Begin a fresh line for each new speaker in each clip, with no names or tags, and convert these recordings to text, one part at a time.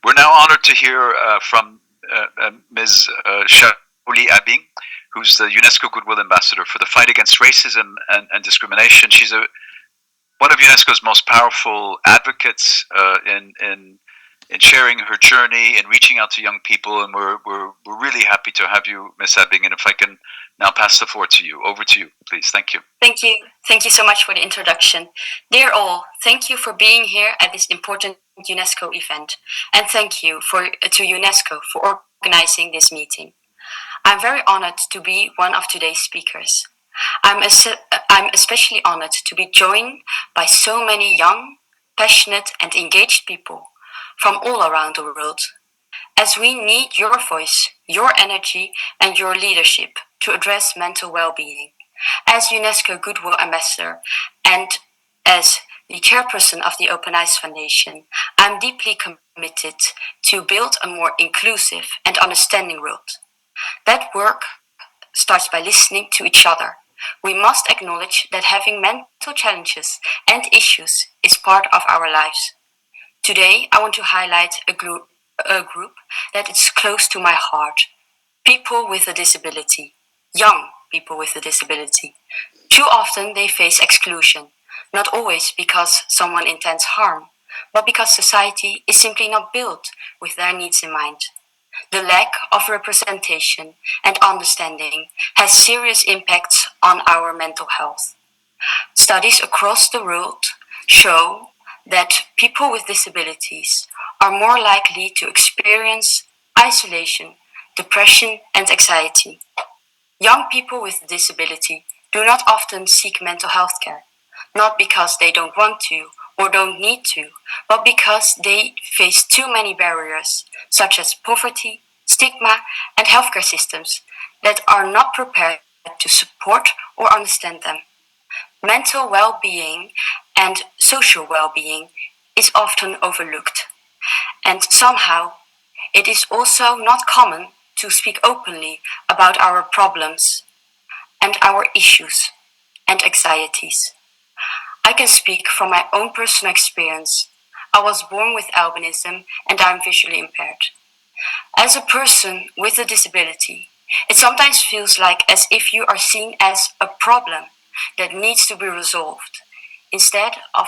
We're now honored to hear from Ms. Xueli Abbing, who's the UNESCO Goodwill Ambassador for the fight against racism and discrimination. She's one of UNESCO's most powerful advocates in sharing her journey and reaching out to young people. And we're really happy to have you, Ms. Abbing. And if I can now pass the floor to you. Over to you, please. Thank you.
Thank you. Thank you so much for the introduction. Dear all, thank you for being here at this important UNESCO event. And thank you to UNESCO for organizing this meeting. I'm very honored to be one of today's speakers. I'm especially honored to be joined by so many young, passionate and engaged people from all around the world, as we need your voice, your energy and your leadership to address mental well-being. As UNESCO Goodwill Ambassador and as the chairperson of the Open Eyes Foundation, I'm deeply committed to build a more inclusive and understanding world. That work starts by listening to each other. We must acknowledge that having mental challenges and issues is part of our lives. Today, I want to highlight a group that is close to my heart: people with a disability, young people with a disability. Too often they face exclusion, not always because someone intends harm, but because society is simply not built with their needs in mind. The lack of representation and understanding has serious impacts on our mental health. Studies across the world show that people with disabilities are more likely to experience isolation, depression, and anxiety. Young people with disability do not often seek mental health care, not because they don't want to or don't need to, but because they face too many barriers, such as poverty, stigma, and healthcare systems that are not prepared to support or understand them. Mental well-being and social well-being is often overlooked, and somehow it is also not common to speak openly about our problems and our issues and anxieties. I can speak from my own personal experience. I was born with albinism and I'm visually impaired. As a person with a disability, it sometimes feels like as if you are seen as a problem that needs to be resolved, instead of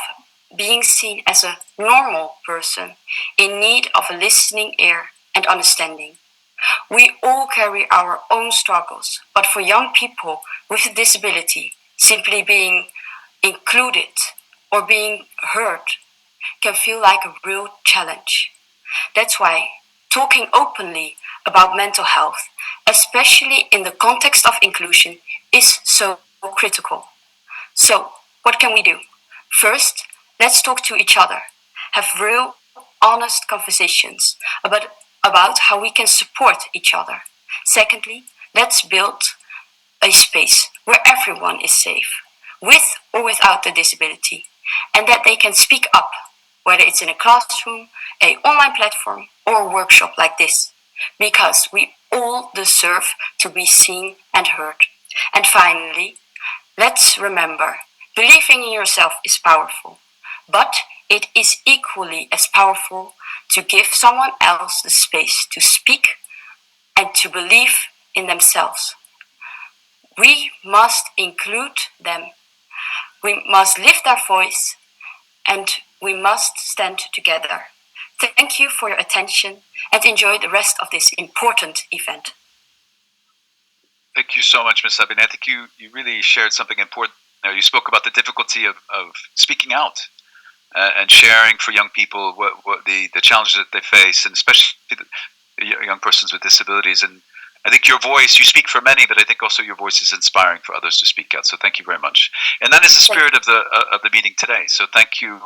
being seen as a normal person in need of a listening ear and understanding. We all carry our own struggles, but for young people with a disability, simply being included or being heard can feel like a real challenge. That's why talking openly about mental health, especially in the context of inclusion, is so critical. So, what can we do? First, let's talk to each other, have real, honest conversations about how we can support each other. Secondly, let's build a space where everyone is safe, with or without a disability, and that they can speak up, whether it's in a classroom, an online platform, or a workshop like this, because we all deserve to be seen and heard. And finally, let's remember, believing in yourself is powerful, but it is equally as powerful to give someone else the space to speak and to believe in themselves. We must include them. We must lift their voice and we must stand together. Thank you for your attention and enjoy the rest of this important event.
Thank you so much, Ms. Abbing. I think you really shared something important. You spoke about the difficulty of speaking out and sharing for young people what the challenges that they face, and especially the young persons with disabilities. And I think your voice, you speak for many, but I think also your voice is inspiring for others to speak out. So thank you very much. And that is the spirit of the meeting today. So thank you.